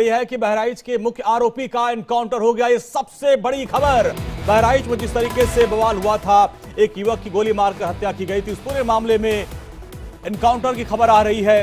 यह है कि बहराइच के मुख्य आरोपी का एनकाउंटर हो गया। ये सबसे बड़ी खबर। बहराइच में जिस तरीके से बवाल हुआ था, एक युवक की गोली मारकर हत्या की गई थी, उस पूरे मामले में एनकाउंटर की खबर आ रही है।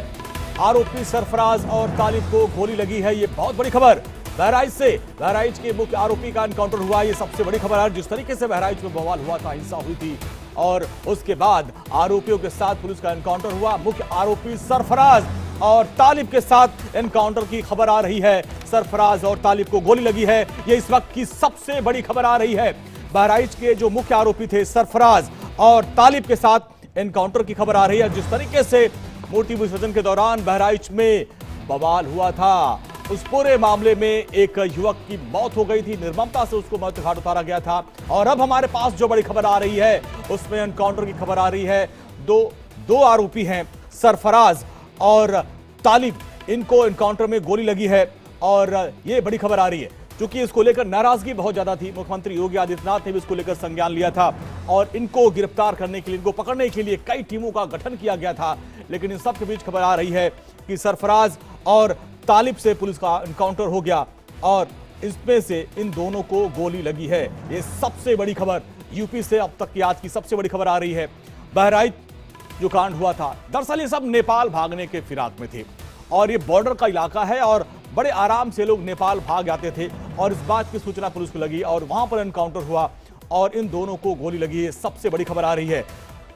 आरोपी सरफराज और तालिब को गोली लगी है, ये बहुत बड़ी खबर। बहराइच के मुख्य आरोपी का एनकाउंटर हुआ, ये सबसे बड़ी खबर है। जिस तरीके से बहराइच में बवाल हुआ था, हिंसा हुई थी और उसके बाद आरोपियों के साथ पुलिस का एनकाउंटर हुआ। मुख्य आरोपी सरफराज और तालिब के साथ एनकाउंटर की खबर आ रही है। सरफराज और तालिब को गोली लगी है, ये इस वक्त की सबसे बड़ी खबर आ रही है। बहराइच के जो मुख्य आरोपी थे सरफराज और तालिब के साथ एनकाउंटर की खबर आ रही है। जिस तरीके से मूर्ति विसर्जन के दौरान बहराइच में बवाल हुआ था, उस पूरे मामले में एक युवक की मौत हो गई थी, निर्ममता से उसको मौत के घाट उतारा गया था। और अब हमारे पास जो बड़ी खबर आ रही है, उसमें एनकाउंटर की खबर आ रही है। दो आरोपी हैं, सरफराज और तालिब, इनको एनकाउंटर में गोली लगी है और ये बड़ी खबर आ रही है। क्योंकि इसको लेकर नाराजगी बहुत ज्यादा थी, मुख्यमंत्री योगी आदित्यनाथ ने भी इसको लेकर संज्ञान लिया था और इनको गिरफ्तार करने के लिए, इनको पकड़ने के लिए कई टीमों का गठन किया गया था। लेकिन इन सब के बीच खबर आ रही है कि सरफराज और तालिब से पुलिस का एनकाउंटर हो गया और इसमें से इन दोनों को गोली लगी है। ये सबसे बड़ी खबर यूपी से अब तक की आज की सबसे बड़ी खबर आ रही है। बहराइच जो कांड हुआ था, दरअसल ये सब नेपाल भागने के फिराक में थे और ये बॉर्डर का इलाका है और बड़े आराम से लोग नेपाल भाग जाते थे और इस बात की सूचना पुलिस को लगी और वहां पर एनकाउंटर हुआ और इन दोनों को गोली लगी है। सबसे बड़ी खबर आ रही है।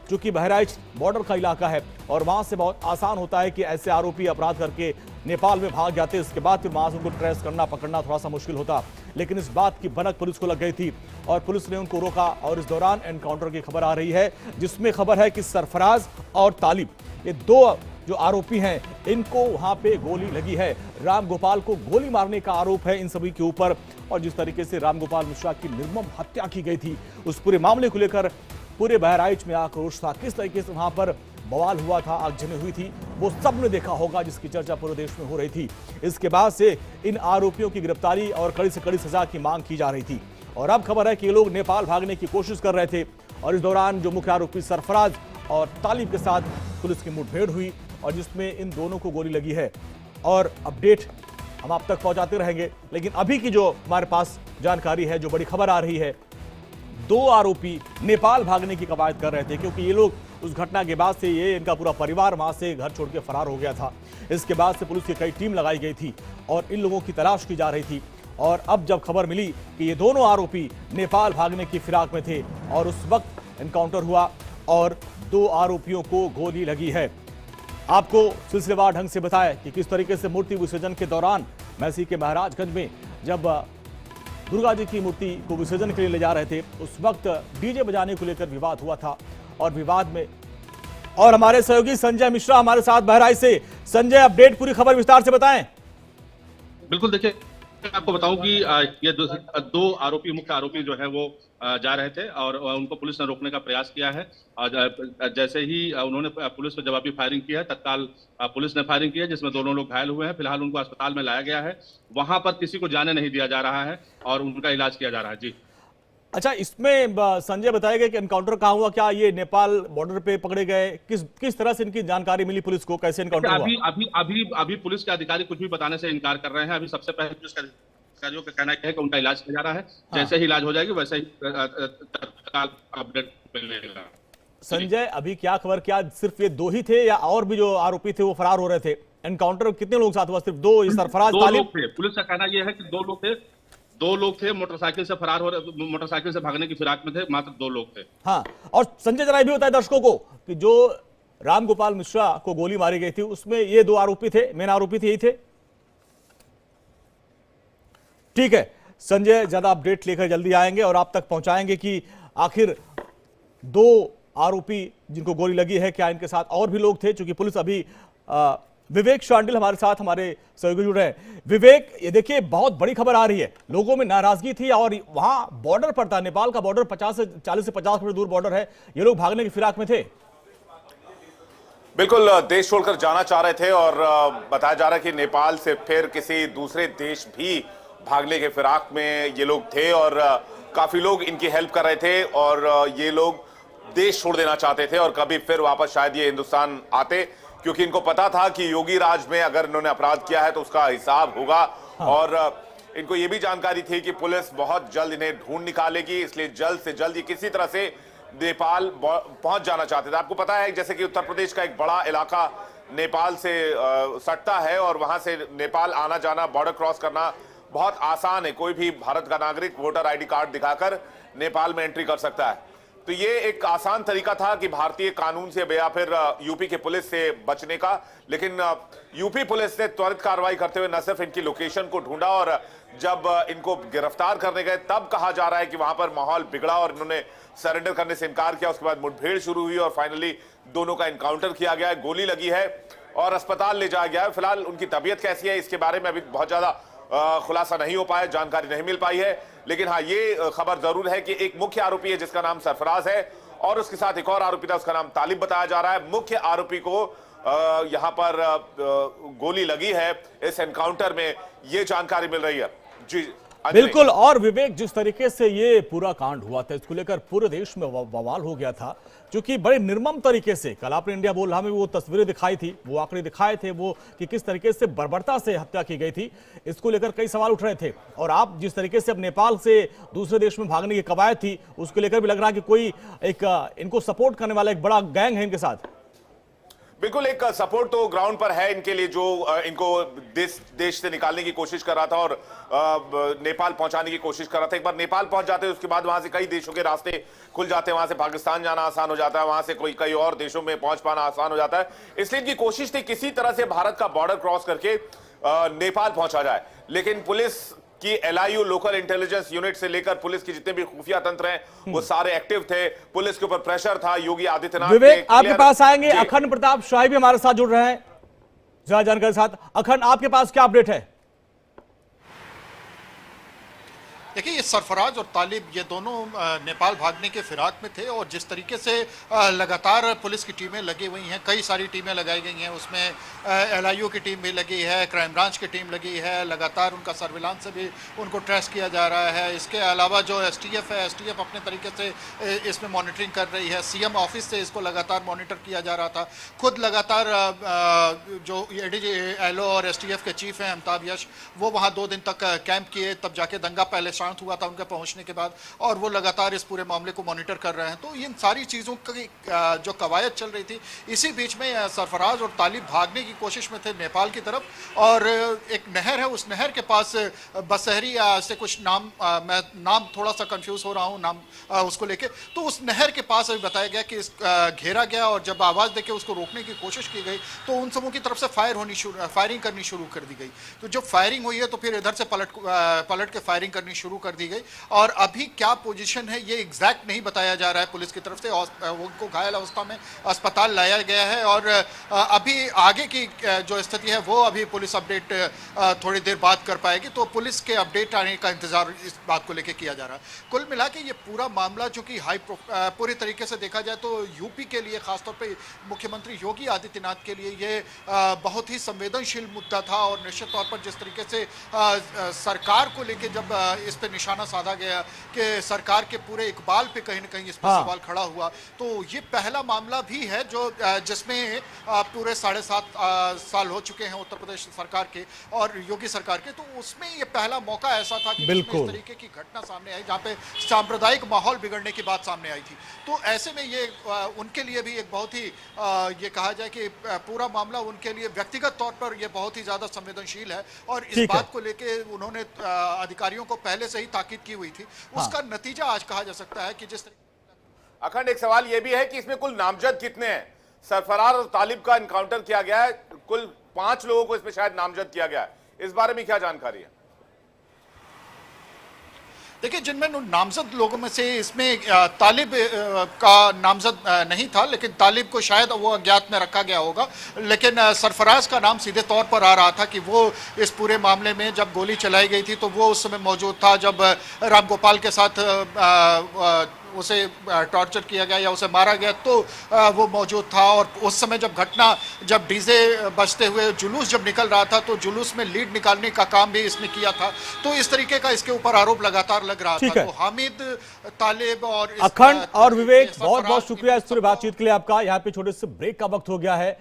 क्योंकि बहराइच बॉर्डर का इलाका है और वहां से बहुत आसान होता है कि ऐसे आरोपी अपराध करके नेपाल में भाग जाते, इसके बाद फिर वहां से उनको ट्रेस करना, पकड़ना थोड़ा सा मुश्किल होता। लेकिन इस बात की भनक पुलिस को लग गई थी और पुलिस ने उनको रोका और इस दौरान एनकाउंटर की खबर आ रही है, जिसमें खबर है कि सरफराज और तालिब, ये दो जो आरोपी हैं, इनको वहां पे गोली लगी है। रामगोपाल को गोली मारने का आरोप है इन सभी के ऊपर और जिस तरीके से रामगोपाल मिश्रा की निर्मम हत्या की गई थी, उस पूरे मामले को लेकर पूरे बहराइच में आक्रोश था। किस तरीके से वहां पर बवाल हुआ था, आगजनी हुई थी, वो सबने देखा होगा, जिसकी चर्चा पूरे देश में हो रही थी। इसके बाद से इन आरोपियों की गिरफ्तारी और कड़ी से कड़ी सजा की मांग की जा रही थी और अब खबर है कि ये लोग नेपाल भागने की कोशिश कर रहे थे और इस दौरान जो मुख्य आरोपी सरफराज और तालिब के साथ पुलिस की मुठभेड़ हुई और जिसमें इन दोनों को गोली लगी है। और अपडेट हम आप तक पहुंचाते रहेंगे, लेकिन अभी की जो हमारे पास जानकारी है, जो बड़ी खबर आ रही है, दो आरोपी नेपाल भागने की कवायद कर रहे थे क्योंकि ये लोग उस घटना के बाद से ये इनका पूरा परिवार वहां से घर छोड़ के फरार हो गया था। इसके बाद से पुलिस की कई टीम लगाई गई थी और इन लोगों की तलाश की जा रही थी और अब जब खबर मिली कि ये दोनों आरोपी नेपाल भागने की फिराक में थे और उस वक्त एनकाउंटर हुआ और दो आरोपियों को गोली लगी है। आपको सिलसिलेवार ढंग से बताया कि किस तरीके से मूर्ति विसर्जन के दौरान मैसी के महाराजगंज में जब दुर्गा जी की मूर्ति को विसर्जन के लिए ले जा रहे थे, उस वक्त डीजे बजाने को लेकर विवाद हुआ था और विवाद में और हमारे सहयोगी संजय मिश्रा हमारे साथ बहराइच से। संजय, अपडेट, पूरी खबर विस्तार से बताएं। बिल्कुल, देखिए आपको बताऊं कि ये दो आरोपी, मुख्य आरोपी जो है वो जा रहे थे और उनको पुलिस ने रोकने का प्रयास किया है और जैसे ही उन्होंने पुलिस पर जवाबी फायरिंग की है, तत्काल पुलिस ने फायरिंग की है जिसमें दोनों लोग घायल हुए हैं। फिलहाल उनको अस्पताल में लाया गया है, वहां पर किसी को जाने नहीं दिया जा रहा है और उनका इलाज किया जा रहा है। जी अच्छा, इसमें संजय बताएगा कि एनकाउंटर कहाँ हुआ, क्या ये नेपाल बॉर्डर पे पकड़े गए, किस तरह से इनकी जानकारी मिली पुलिस को, कैसे एनकाउंटर हुआ? अभी पुलिस के अधिकारी कुछ भी बताने से इनकार कर रहे हैं। अभी सबसे पहले पुलिस अधिकारियों का कहना है कि उनका इलाज किया जा रहा है। जैसे ही इलाज हो जाएगी वैसे ही तत्काल अपडेट मिलेगा। संजय, अभी क्या खबर, क्या सिर्फ ये दो ही थे या और भी जो आरोपी थे वो फरार हो रहे थे? एनकाउंटर कितने लोग साथ हुआ? सिर्फ दो, ये सरफराज, तालिब थे। पुलिस का कहना यह है कि दो लोग थे, मोटरसाइकिल से फरार हो रहे, मोटरसाइकिल से भागने की फिराक में थे, मात्र दो लोग थे। हाँ, और संजय जरा भी बताए दर्शकों को कि जो रामगोपाल मिश्रा को गोली मारी गई थी उसमें ये दो आरोपी थे, मेन आरोपी थे, यही थे? ठीक है संजय, ज्यादा अपडेट लेकर जल्दी आएंगे और आप तक पहुंचाएंगे कि आखिर दो आरोपी जिनको गोली लगी है, क्या इनके साथ और भी लोग थे? क्योंकि पुलिस अभी विवेक शांडिल हमारे साथ, हमारे सहयोगी जुड़ रहे हैं। विवेक, ये देखिए बहुत बड़ी खबर आ रही है, लोगों में नाराजगी थी और वहां बॉर्डर पर था, नेपाल का बॉर्डर 40 से 50 किलोमीटर दूर बॉर्डर है, ये लोग भागने की फिराक में थे। बिल्कुल, देश छोड़कर जाना चाह रहे थे और बताया जा रहा है कि नेपाल से फिर किसी दूसरे देश भी भागने के फिराक में ये लोग थे और काफी लोग इनकी हेल्प कर रहे थे और ये लोग देश छोड़ देना चाहते थे और कभी फिर वापस शायद ये हिंदुस्तान आते, क्योंकि इनको पता था कि योगी राज में अगर इन्होंने अपराध किया है तो उसका हिसाब होगा और इनको ये भी जानकारी थी कि पुलिस बहुत जल्द इन्हें ढूंढ निकालेगी, इसलिए जल्द से जल्द ये किसी तरह से नेपाल पहुंच जाना चाहते थे। आपको पता है जैसे कि उत्तर प्रदेश का एक बड़ा इलाका नेपाल से सटता है और वहां से नेपाल आना जाना, बॉर्डर क्रॉस करना बहुत आसान है। कोई भी भारत का नागरिक वोटर आईडी कार्ड दिखाकर नेपाल में एंट्री कर सकता है। तो ये एक आसान तरीका था कि भारतीय कानून से या फिर यूपी के पुलिस से बचने का, लेकिन यूपी पुलिस ने त्वरित कार्रवाई करते हुए न सिर्फ इनकी लोकेशन को ढूंढा और जब इनको गिरफ्तार करने गए तब कहा जा रहा है कि वहां पर माहौल बिगड़ा और इन्होंने सरेंडर करने से इनकार किया। उसके बाद मुठभेड़ शुरू हुई और फाइनली दोनों का एनकाउंटर किया गया है, गोली लगी है और अस्पताल ले जाया गया है। फिलहाल उनकी तबीयत कैसी है इसके बारे में अभी बहुत ज्यादा खुलासा नहीं हो पाया, जानकारी नहीं मिल पाई है। लेकिन हाँ, ये खबर जरूर है कि एक मुख्य आरोपी है जिसका नाम सरफराज है और उसके साथ एक और आरोपी था, उसका नाम तालिब बताया जा रहा है। मुख्य आरोपी को यहां पर गोली लगी है इस एनकाउंटर में, ये जानकारी मिल रही है। जी बिल्कुल। और विवेक, जिस तरीके से ये पूरा कांड हुआ था इसको लेकर पूरे देश में बवाल हो गया था, क्योंकि बड़े निर्मम तरीके से कल आपने इंडिया बोल रहा में वो तस्वीरें दिखाई थी, वो आंकड़े दिखाए थे वो कि किस तरीके से बर्बरता से हत्या की गई थी। इसको लेकर कई सवाल उठ रहे थे और आप जिस तरीके से अब नेपाल से दूसरे देश में भागने की कवायद थी उसको लेकर भी लग रहा है कि कोई एक इनको सपोर्ट करने वाला एक बड़ा गैंग है इनके साथ। बिल्कुल, एक सपोर्ट तो ग्राउंड पर है इनके लिए, जो इनको देश से निकालने की कोशिश कर रहा था और नेपाल पहुंचाने की कोशिश कर रहा था। एक बार नेपाल पहुंच जाते हैं उसके बाद वहां से कई देशों के रास्ते खुल जाते हैं, वहां से पाकिस्तान जाना आसान हो जाता है, वहां से कई और देशों में पहुंच पाना आसान हो जाता है। इसलिए इनकी कोशिश थी किसी तरह से भारत का बॉर्डर क्रॉस करके नेपाल पहुंचा जाए। लेकिन पुलिस कि LIU लोकल इंटेलिजेंस यूनिट से लेकर पुलिस के जितने भी खुफिया तंत्र हैं वो सारे एक्टिव थे, पुलिस के ऊपर प्रेशर था। योगी आदित्यनाथ विवेक आपके पास आएंगे, अखंड प्रताप शाही भी हमारे साथ जुड़ रहे हैं ज्यादा जानकारी के साथ। अखंड, आपके पास क्या अपडेट है? देखिए, ये सरफराज और तालिब ये दोनों नेपाल भागने के फिराक में थे और जिस तरीके से लगातार पुलिस की टीमें लगी हुई हैं, कई सारी टीमें लगाई गई हैं, उसमें LIU की टीम भी लगी है, क्राइम ब्रांच की टीम लगी है, लगातार उनका सर्विलांस से भी उनको ट्रेस किया जा रहा है। इसके अलावा जो STF है, STF अपने तरीके से इसमें मॉनिटरिंग कर रही है, CM ऑफिस से इसको लगातार मॉनिटर किया जा रहा था। खुद लगातार जो ADG LO और STF के चीफ हैं अमिताभ यश, वो वहाँ 2 दिन तक कैंप किए, तब जाके दंगा पहले शांत हुआ था उनके पहुंचने के बाद, और वो लगातार इस पूरे मामले को मॉनिटर कर रहे हैं। तो इन सारी चीज़ों की जो कवायद चल रही थी, इसी बीच में सरफराज और तालिब भागने की कोशिश में थे नेपाल की तरफ, और एक नहर है, उस नहर के पास बसहरी से कुछ नाम, मैं नाम थोड़ा सा कंफ्यूज हो रहा हूँ नाम उसको लेके, तो उस नहर के पास अभी बताया गया कि घेरा गया और जब आवाज़ देके उसको रोकने की कोशिश की गई तो उन सबों की तरफ से फायरिंग करनी शुरू कर दी गई। तो जब फायरिंग हुई है तो फिर इधर से पलट के फायरिंग करनी शुरू कर दी गई, और अभी क्या पोजीशन है ये एग्जैक्ट नहीं बताया जा रहा है पुलिस की तरफ से। उनको घायल अवस्था में अस्पताल लाया गया है और अभी आगे की जो स्थिति है वो अभी पुलिस अपडेट थोड़ी देर बाद कर पाएगी, तो पुलिस के अपडेट आने का इंतजार इस बात को लेकर किया जा रहा है। कुल मिला के ये पूरा मामला जो कि पूरी तरीके से देखा जाए तो यूपी के लिए, खासतौर पे मुख्यमंत्री योगी आदित्यनाथ के लिए ये बहुत ही संवेदनशील मुद्दा था, और निश्चित तौर पर जिस तरीके से सरकार को लेकर जब इस पे निशाना साधा गया कि सरकार के पूरे इकबाल पे कहीं ना कहीं इस पर सवाल खड़ा हुआ, तो ये पहला मामला भी है जो जिसमें पूरे 7.5 साल हो चुके हैं उत्तर प्रदेश सरकार के और योगी सरकार के, तो उसमें ये पहला मौका ऐसा था कि इस तरीके की घटना सामने आई जहाँ पे सांप्रदायिक माहौल बिगड़ने की बात सामने आई थी। तो ऐसे में ये उनके लिए भी एक बहुत ही ये कहा जाए कि पूरा मामला उनके लिए व्यक्तिगत तौर पर ये बहुत ही ज्यादा संवेदनशील है, और इस बात को लेके उन्होंने अधिकारियों को पहले से ही ताकीद की हुई थी, उसका नतीजा आज कहा जा सकता है कि जिस तरीके। अखंड, एक सवाल यह भी है कि इसमें कुल नामजद कितने हैं? सरफराज और तालिब का एनकाउंटर किया गया है, कुल 5 लोगों को इसमें शायद नामजद किया गया है, इस बारे में क्या जानकारी है? देखिए, जिनमें नामजद लोगों में से इसमें तालिब का नामजद नहीं था, लेकिन तालिब को शायद वो अज्ञात में रखा गया होगा, लेकिन सरफराज का नाम सीधे तौर पर आ रहा था कि वो इस पूरे मामले में जब गोली चलाई गई थी तो वो उस समय मौजूद था, जब रामगोपाल के साथ उसे टॉर्चर किया गया या उसे मारा गया तो वो मौजूद था, और उस समय जब डीजे बजते हुए जुलूस जब निकल रहा था तो जुलूस में लीड निकालने का काम भी इसने किया था, तो इस तरीके का इसके ऊपर आरोप लगातार लग रहा था। तो हामिद, तालिब और अखंड और विवेक, बहुत बहुत शुक्रिया इस पूरी बातचीत के लिए आपका। यहाँ पे छोटे से ब्रेक का वक्त हो गया है।